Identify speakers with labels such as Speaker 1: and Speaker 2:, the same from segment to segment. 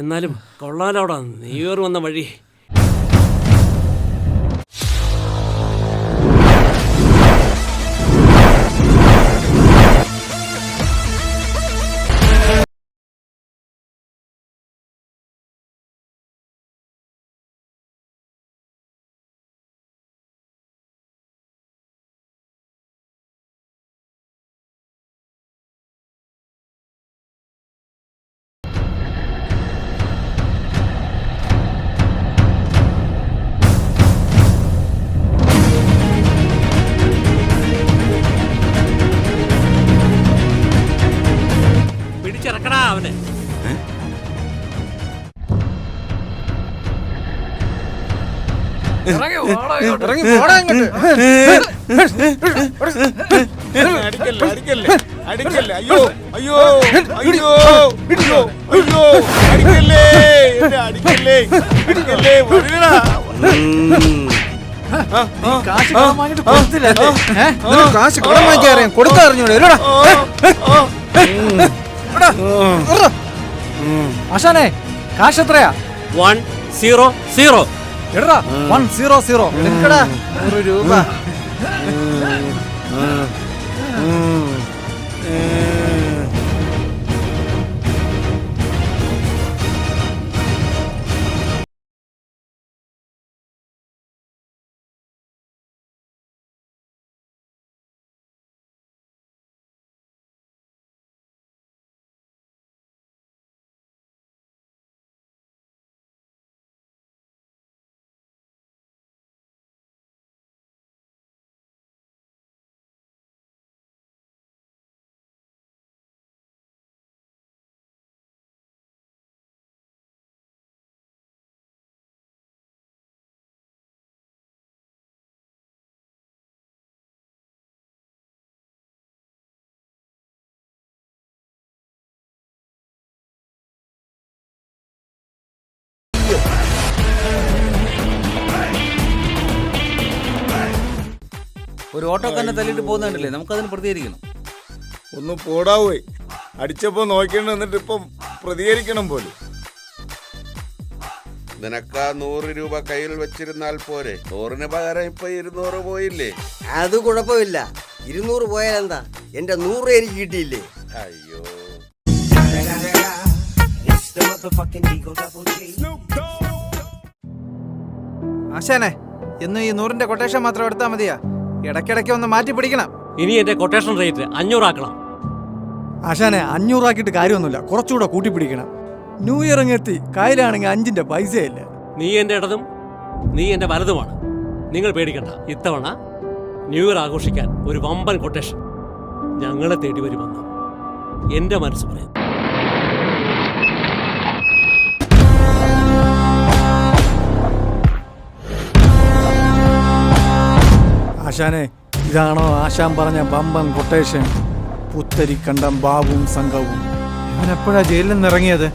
Speaker 1: എന്നാലും കൊള്ളാലോടാ new year വന്ന വഴി. പിടിച്ചിറക്കടാ അവനെ.
Speaker 2: കാശ് കടം വാങ്ങിക്കാറിയാം കൊടുക്കാറിഞ്ഞൂടെ? ആശാനെ കാശ് എത്രയാ?
Speaker 1: 100.
Speaker 2: എടാ 100 എടുക്കടാ 100 രൂപ.
Speaker 3: ഒരു ഓട്ടോക്കാരനെ തല്ലിട്ട് പോകുന്നുണ്ടല്ലേ, നമുക്കതിന് പ്രതികരിക്കണം.
Speaker 4: ഒന്ന് പോടാവേ, അടിച്ചപ്പോ നോക്കേണ്ടി വന്നിട്ട് ഇപ്പം പ്രതികരിക്കണം പോലും.
Speaker 5: നിനക്ക് 100 രൂപ കയ്യിൽ വെച്ചിരുന്നാൽ പോരെ? 100ന് പകരം ഇപ്പൊ 200 പോയില്ലേ?
Speaker 6: അത് കുഴപ്പമില്ല, 200 പോയാൽ എന്താ, എന്റെ 100 എനിക്ക് കിട്ടിയില്ലേ?
Speaker 5: അയ്യോ,
Speaker 2: ആശാനെ എന്നും ഈ 100ന്റെ കൊട്ടേഷൻ മാത്രം എടുത്താൽ മതിയാ? ഇടയ്ക്കിടയ്ക്ക് ഒന്ന് മാറ്റി പിടിക്കണം.
Speaker 1: ഇനി എന്റെ കൊട്ടേഷൻ റേറ്റ് 500 ആക്കണം.
Speaker 2: ആശാനെ 500 ആക്കിയിട്ട് കാര്യമൊന്നുമില്ല, കുറച്ചുകൂടെ കൂട്ടിപ്പിടിക്കണം. ന്യൂ ഇയർ എത്തി, കയ്യിലാണെങ്കിൽ 5ന്റെ പൈസയില്ല.
Speaker 1: നീ എന്റെ ഇടതും നീ എന്റെ വലതുമാണ്. നിങ്ങൾ പേടിക്കണ്ട, ഇത്തവണ ന്യൂ ഇയർ ആഘോഷിക്കാൻ ഒരു വമ്പൻ കൊട്ടേഷൻ ഞങ്ങളെ തേടി വരുമെന്ന് എന്റെ മനസ്സ് പറയും.
Speaker 2: ആശാനെ ഇതാണോ ആശാൻ പറഞ്ഞ ബമ്പൻ കൊട്ടേഷൻ? പുത്തരിക്കണ്ടം ബാബുവും സംഘവും. ഇവനെപ്പോഴാ ജയിലിൽ നിന്ന് ഇറങ്ങിയത്?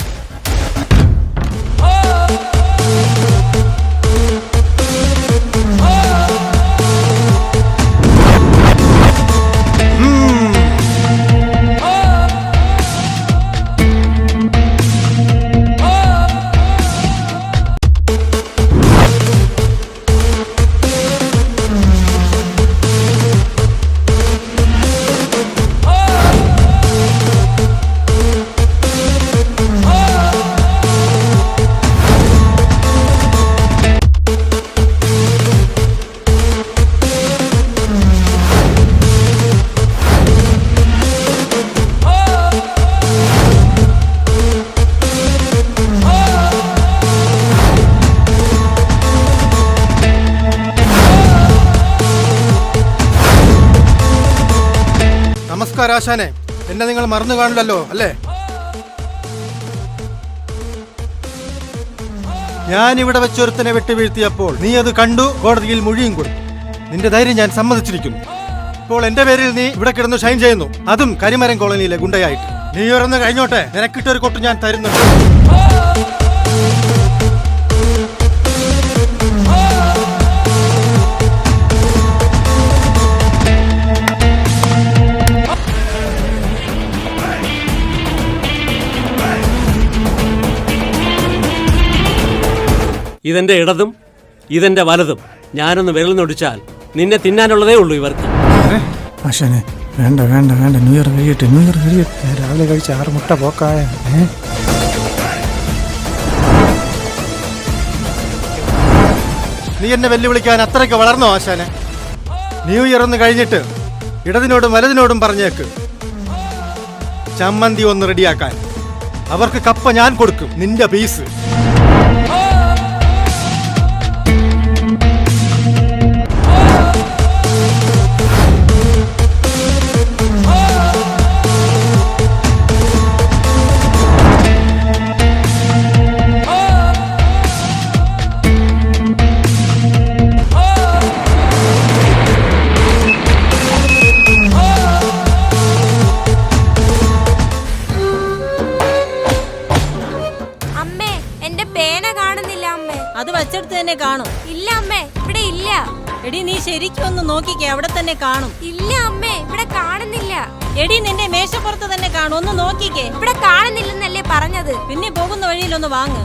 Speaker 7: ആശാനെ, എന്നെ നിങ്ങൾ മറന്നു കാണില്ലല്ലോ അല്ലേ? ഞാനിവിടെ വെച്ചൊരുത്തനെ വെട്ടുവീഴ്ത്തിയപ്പോൾ നീ അത് കണ്ടു, കോടതിയിൽ മൊഴിയും കൊടുത്തു. നിന്റെ ധൈര്യം ഞാൻ സമ്മതിച്ചിരിക്കുന്നു. ഇപ്പോൾ എന്റെ പേരിൽ നീ ഇവിടെ കിടന്നു ഷൈൻ ചെയ്യുന്നു, അതും കരിമരം കോളനിയിലെ ഗുണ്ടയായിട്ട്. നീ ഉയർന്നു കഴിഞ്ഞോട്ടെ, നിനക്കിട്ടൊരു കൊട്ട് ഞാൻ തരുന്നുണ്ട്.
Speaker 1: ഇതെന്റെ ഇടതും ഇതെന്റെ വലതും. ഞാനൊന്ന് വിരൽ നൊടിച്ചാൽ നിന്നെ തിന്നാനുള്ളതേ ഉള്ളൂ ഇവർക്ക്.
Speaker 2: ആശാനെ വേണ്ട വേണ്ട വേണ്ട, ന്യൂ ഇയർ കഴിയട്ടെ, ന്യൂ ഇയർ കഴിയട്ടെ. രാവിലെ കഴിച്ച 6 മുട്ട പോക്കായ.
Speaker 7: നീ എന്നെ വെല്ലുവിളിക്കാൻ അത്രയ്ക്ക് വളർന്നോ ആശാനെ? ന്യൂ ഇയർ ഒന്ന് കഴിഞ്ഞിട്ട് ഇടതിനോടും വലതിനോടും പറഞ്ഞേക്ക് ചമ്മന്തി ഒന്ന് റെഡിയാക്കാൻ. അവർക്ക് കപ്പ ഞാൻ കൊടുക്കും, നിന്റെ പീസ്.
Speaker 8: അത് വച്ചെടുത്ത് തന്നെ കാണും.
Speaker 9: ഇല്ല അമ്മേ, ഇവിടെ ഇല്ല.
Speaker 8: എടി നീ ശരിക്കും ഒന്ന് നോക്കിക്കേ, അവിടെ തന്നെ കാണും.
Speaker 9: ഇല്ല അമ്മേ, ഇവിടെ കാണുന്നില്ല.
Speaker 8: എടി നിന്റെ മേശപ്പുറത്ത് തന്നെ കാണും, ഒന്ന് നോക്കിക്കേ.
Speaker 9: ഇവിടെ കാണുന്നില്ലെന്നല്ലേ പറഞ്ഞത്.
Speaker 8: പിന്നെ പോകുന്ന വഴിയിലൊന്ന് വാങ്ങ്.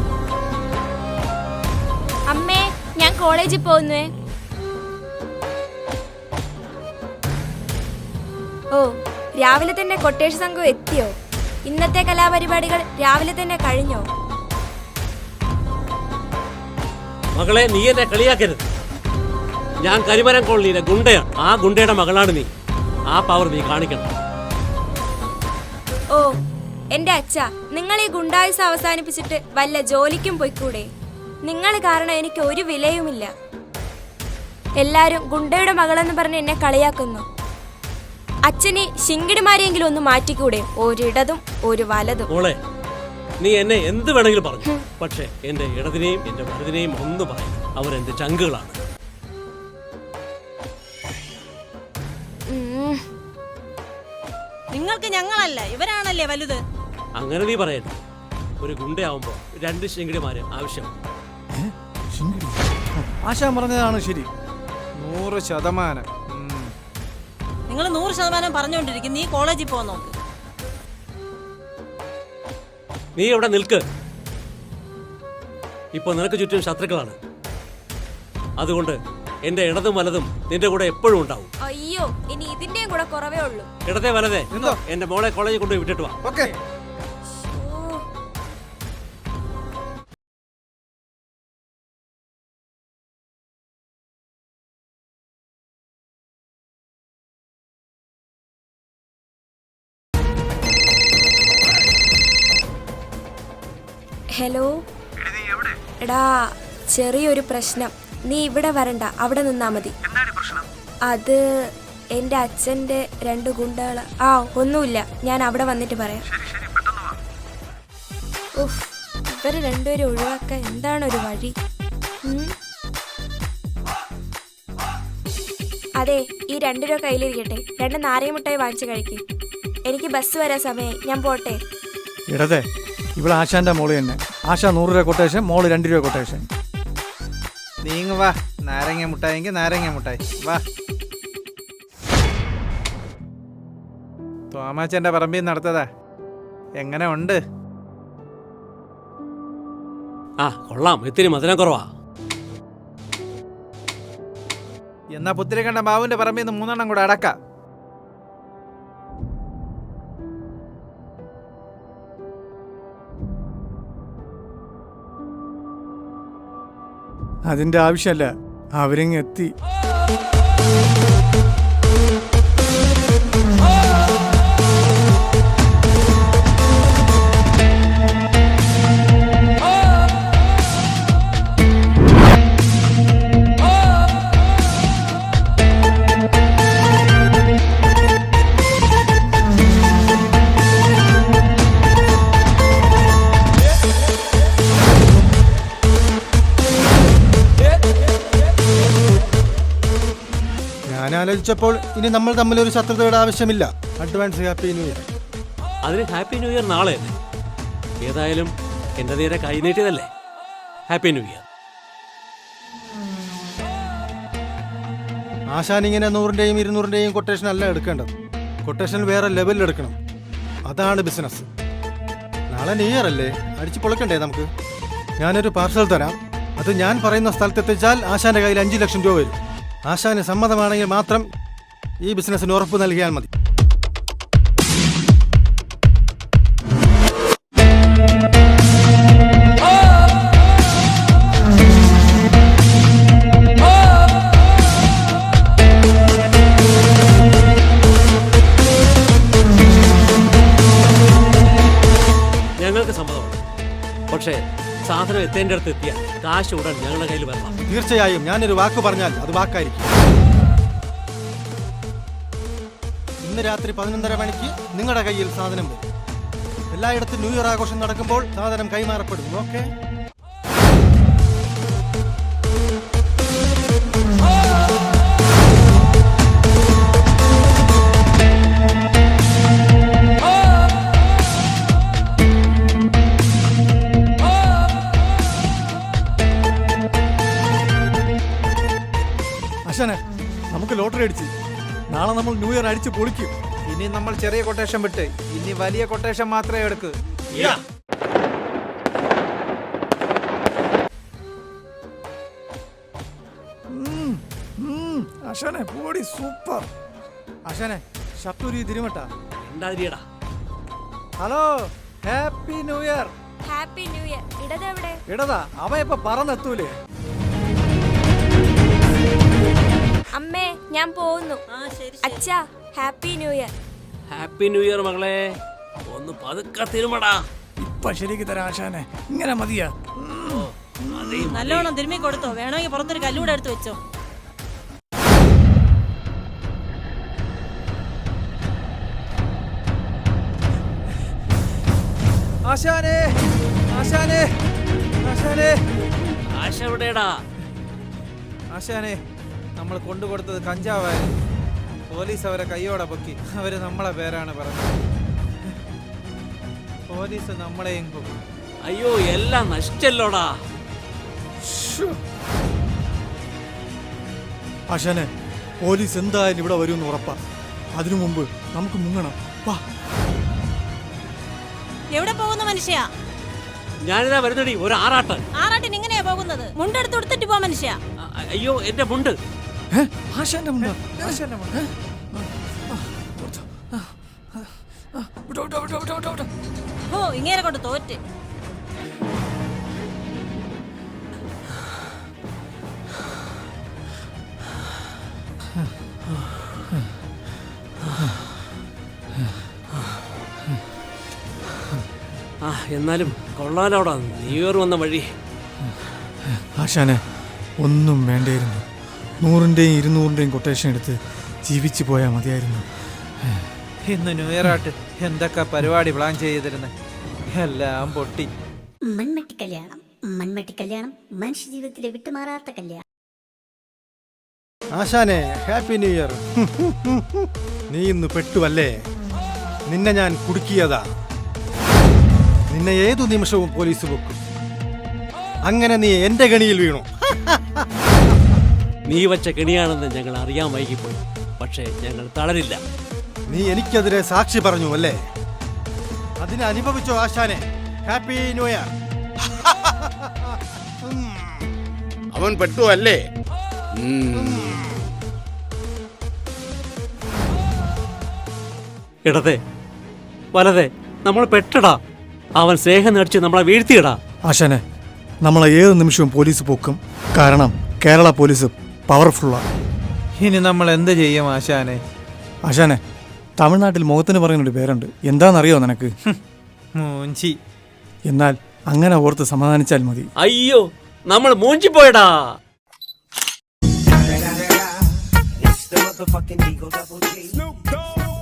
Speaker 9: അമ്മേ, ഞാൻ കോളേജിൽ പോകുന്നേ. ഓ, രാവിലെ തന്നെ കൊട്ടേഷൻ സംഘം എത്തിയോ? ഇന്നത്തെ കലാപരിപാടികൾ രാവിലെ തന്നെ കഴിഞ്ഞോ?
Speaker 1: മകളെ, നീ എന്നെ കളിയാക്കരുത്. ഞാൻ കരിമരം കോളനിയിലെ ഗുണ്ടയാണ്. ആ ഗുണ്ടയുടെ മകളാണ് നീ. ആ പവർ നീ കാണിക്കണം.
Speaker 9: ഓ എന്റെ അച്ഛ, നിങ്ങൾ ഈ ഗുണ്ടായുസ് അവസാനിപ്പിച്ചിട്ട് വല്ല ജോലിക്കും പോയിക്കൂടെ? നിങ്ങൾ കാരണം എനിക്ക് ഒരു വിലയുമില്ല. എല്ലാരും ഗുണ്ടയുടെ മകളെന്ന് പറഞ്ഞ് എന്നെ കളിയാക്കുന്നു. അച്ഛനെ ശിങ്കിടിമാരെയെങ്കിലും ഒന്ന് മാറ്റിക്കൂടെ? ഒരിടതും ഒരു വലതും.
Speaker 1: മോളെ, നീ എന്നെ എന്ത് വേണമെങ്കിലും പറഞ്ഞു, പക്ഷെ എന്റെ ഇടതിനെയും എന്റെ വലതിനെയും ഒന്ന് പറയും. അവരെന്റെ ചങ്കുകളാണ്.
Speaker 8: നിങ്ങൾക്ക് ഞങ്ങളല്ല, ഇവരാണല്ലേ വലുത്.
Speaker 1: അങ്ങനെ നീ പറയരുത്. ഒരു ഗുണ്ടയാവുമ്പോ 2 ശിങ്കിടിമാരെ ആവശ്യം.
Speaker 2: ആശാൻ പറഞ്ഞതാണ് ശരി, 100%.
Speaker 8: നിങ്ങൾ 100% പറഞ്ഞുകൊണ്ടിരിക്കും. നീ കോളേജിൽ പോ നോക്ക്.
Speaker 1: നീ ഇവിടെ നിൽക്ക്. ഇപ്പൊ നിനക്ക് ചുറ്റും ശത്രുക്കളാണ്. അതുകൊണ്ട് എന്റെ ഇടതും വലതും നിന്റെ കൂടെ എപ്പോഴും ഉണ്ടാവും.
Speaker 9: അയ്യോ, ഇനി ഇതിന്റെയും കൂടെ കുറവേ ഉള്ളൂ.
Speaker 1: ഇടത്തെ വലതെ എന്റെ മോളെ കോളേജിൽ കൊണ്ടുപോയി വിട്ടിട്ട് വാ.
Speaker 2: ഓക്കെ.
Speaker 9: ഹലോ എടാ, ചെറിയൊരു പ്രശ്നം. നീ ഇവിടെ വരണ്ട, അവിടെ നിന്നാ മതി. അത് എന്റെ അച്ഛന്റെ 2 ഗുണ്ടകള്. ആ, ഒന്നുമില്ല, ഞാൻ അവിടെ വന്നിട്ട് പറയാം. ഉഫ്, ഇവര് 2 പേരും ഒഴിവാക്കാൻ എന്താണ് ഒരു വഴി? അതെ, ഈ 2 രൂപ കയ്യിലിരിക്കട്ടെ. 2 നാരങ്ങ മുട്ടായി വാങ്ങിച്ചു കഴിക്കും. എനിക്ക് ബസ് വരാൻ സമയമായി, ഞാൻ പോട്ടെ.
Speaker 2: ഇടതെ, ഇവിടെ ആശാന്റെ മോള് തന്നെ. ആശാ 100 രൂപ കൊട്ടേഷൻ, മോള് 2 രൂപ കൊട്ടേഷൻ.
Speaker 3: നീങ്ങ് വാ, നാരങ്ങ മുട്ടായെങ്കിൽ നാരങ്ങ മുട്ടായി വാ. തോമാച്ചന്റെ പറമ്പിൽ നടത്തതാ. എങ്ങനെ ഉണ്ട്?
Speaker 1: ആ, കൊള്ളാം. ഇത്തിരി മധുരം കുറവാ.
Speaker 3: എന്നാ പുത്തിരി കണ്ട ബാബുവിന്റെ പറമ്പിൽ നിന്ന് 3 എണ്ണം കൂടെ അടക്കാം.
Speaker 2: അതിന്റെ ആവശ്യമല്ല, അവരിങ് എത്തി.
Speaker 7: ഞാൻ ആലോചിച്ചപ്പോൾ ഇനി നമ്മൾ തമ്മിലൊരു ശത്രുതയുടെ ആവശ്യമില്ല. Advance happy new year.
Speaker 1: അതിന് ഹാപ്പി ന്യൂ ഇയർ നാളെ തന്നെ. ഏതായാലും എന്റെ നേരെ കൈ നീട്ടിയതല്ലേ. Happy new year.
Speaker 7: ആശാൻ ഇങ്ങനെ 100ന്റെയും 200ന്റെയും കൊട്ടേഷൻ അല്ല എടുക്കേണ്ടത്. കൊട്ടേഷൻ വേറെ ലെവലിൽ എടുക്കണം. അതാണ് ബിസിനസ്. നാളെ ന്യൂ ഇയർ അല്ലേ, അടിച്ചു പൊളിക്കണ്ടേ നമുക്ക്? ഞാനൊരു പാർസൽ തരാം, അത് ഞാൻ പറയുന്ന സ്ഥലത്തെത്തിച്ചാൽ ആശാന്റെ കയ്യിൽ 5 ലക്ഷം രൂപ വരും. ആശാന് സമ്മതമാണെങ്കിൽ മാത്രം ഈ ബിസിനസ്സിന് ഉറപ്പ് നൽകിയാൽ മതി.
Speaker 1: ഞങ്ങൾക്ക് സമ്മതമാണ്. പക്ഷേ സാധനം എത്തേണ്ട അടുത്ത് എത്തിയാൽ കാശ് ഉടൻ ഞങ്ങളുടെ കയ്യിൽ വരണം.
Speaker 7: തീർച്ചയായും ഞാനൊരു വാക്ക് പറഞ്ഞാൽ അത് വാക്കായിരിക്കും. ഇന്ന് രാത്രി 11:30 മണിക്ക് നിങ്ങളുടെ കയ്യിൽ സാധനം വരും. എല്ലായിടത്തും ന്യൂ ഇയർ ആഘോഷം നടക്കുമ്പോൾ സാധനം കൈമാറപ്പെടും. ഓക്കെ?
Speaker 2: ആശാനെ, നമുക്ക് ലോട്ടറി അടിച്ച് നാളെ നമ്മൾ ന്യൂ ഇയർ അടിച്ച് പൊളിക്കും.
Speaker 3: ഇനി നമ്മൾ ചെറിയ കൊട്ടേഷൻ വിട്ട് ഇനി വലിയ കൊട്ടേഷൻ മാത്രമേ എടുക്കൂ.
Speaker 2: ആശാനെ പൊടി സൂപ്പർ. ആശാനെ ഷർട്ടൂരി തിരുമട്ട.
Speaker 1: ഉണ്ടാതിരിയടാ.
Speaker 2: Hello, happy new year.
Speaker 9: Happy new year. ഇടതെവിടെ?
Speaker 2: ഇടതാ, അവ ഇപ്പൊ പറന്നെത്തൂലേ.
Speaker 9: അമ്മേ, ഞാൻ പോകുന്നു.
Speaker 8: ആ ശരി ശരി.
Speaker 9: അച്ഛാ, happy new year.
Speaker 1: Happy new year മകളെ. ഒന്ന് പതുക്കെ തിരുമടാ.
Speaker 2: ഇപ്പൊ ശരിക്ക് തരാം ആശാനെ, ഇങ്ങനെ മതിയാ.
Speaker 8: നല്ലോണം തിരുമ്മി കൊടുത്തോ. വേണമെങ്കിൽ പുറത്തൊരു കല്ലൂടെ എടുത്ത് വെച്ചോ.
Speaker 3: ആശാനേ, ആശാനേ, ആശാനേ,
Speaker 1: ആശ എവിടെയാടാ?
Speaker 3: ആശാനേ, നമ്മൾ കൊണ്ടുകൊടുത്തത് കഞ്ചാവായിരുന്നു. പോലീസ് അവരെ കൈയോടെ പൊക്കി. അവര് നമ്മളെ പേരാണ് പറഞ്ഞത്. പോലീസ് നമ്മളെയും പൊക്കി.
Speaker 1: അയ്യോ, എല്ലാം നശിച്ചല്ലോടാ.
Speaker 2: ആശാനെ, പോലീസ് എന്തായാലും ഇവിടെ വരുമെന്ന് ഉറപ്പാ. അതിനു മുമ്പ് നമുക്ക് മുങ്ങണം. വാ.
Speaker 8: എവിടെ പോകുന്ന മനുഷ്യ?
Speaker 1: ഞാനിതാ വരുന്നടി, ഒരു ആറാട്ട്.
Speaker 8: ആറാട്ടിന് ഇങ്ങനെയാ പോകുന്നത്? മുണ്ടെടുത്ത് കൊടുത്തിട്ട് പോ മനുഷ്യ.
Speaker 1: അയ്യോ, എന്റെ മുണ്ട്.
Speaker 2: ആശാന്റെ മുണ്ടോ?
Speaker 3: ആശാന്റെ മുണ്ട്.
Speaker 8: ഓ, ഇങ്ങനെ കൊണ്ട് തോറ്റ്.
Speaker 1: എന്നാലും കൊള്ളാലോടാ ന്യൂ ഇയർ വന്ന വഴി.
Speaker 2: ആശാനെ, ഒന്നും വേണ്ടായിരുന്നു. 100-ന്റെയും 200-ന്റെയും കൊട്ടേഷൻ എടുത്ത് ജീവിച്ചു പോയാൽ മതിയായിരുന്നു.
Speaker 3: ഇന്ന് ന്യൂ ഇയർ ആയിട്ട് എന്തൊക്കെ പരിപാടി പ്ലാൻ ചെയ്തിരുന്നത് എല്ലാം പൊട്ടി.
Speaker 10: മൺമട്ടി കല്യാണം. മൺമട്ടി കല്യാണം മനുഷ്യ ജീവിതത്തിലെ വിട്ടുമാറാത്ത കല്യാണം.
Speaker 7: ആശാനെ, ഹാപ്പി ന്യൂ ഇയർ. നീ ഇന്ന് പെട്ടുവല്ലേ? നിന്നെ ഞാൻ കുടുക്കിയതാ. നിന്നെ ഏതു നിമിഷവും പോലീസ് പൊക്കും. അങ്ങനെ നീ എന്റെ കെണിയിൽ വീണു.
Speaker 1: നീ വച്ച കെണിയാണെന്ന് ഞങ്ങൾ അറിയാൻ വൈകിപ്പോയി. പക്ഷേ ഞങ്ങൾ തളരില്ല.
Speaker 7: നീ എനിക്കെതിരെ സാക്ഷി പറഞ്ഞു അല്ലേ? അതിനെ അനുഭവിച്ചോ ആശാനെ? Happy new year.
Speaker 5: അവൻ പെട്ടു അല്ലേ?
Speaker 1: ഇടതെ വലതെ നമ്മൾ പെട്ടടാ. അവൻ സ്നേഹം നടിച്ച് നമ്മളെ വീഴ്ത്തിയിടാ.
Speaker 2: ആശാനെ, നമ്മളെ ഏത് നിമിഷവും പോലീസ് പൊക്കും. കാരണം കേരള പോലീസ് പവർഫുള്ളാണ്.
Speaker 3: ഇനി നമ്മൾ എന്ത് ചെയ്യും ആശാനെ?
Speaker 2: ആശാനെ, തമിഴ്നാട്ടിൽ മുഖത്തിന് പറയുന്നൊരു പേരുണ്ട്. എന്താണെന്നറിയോ നിനക്ക്?
Speaker 3: മൂഞ്ചി.
Speaker 2: എന്നാൽ അങ്ങനെ ഓർത്ത് സമാധാനിച്ചാൽ മതി.
Speaker 1: അയ്യോ, നമ്മൾ മൂഞ്ചി പോയടാ.
Speaker 6: It's the motherfucking Eagle Double G. Snoop Dogg.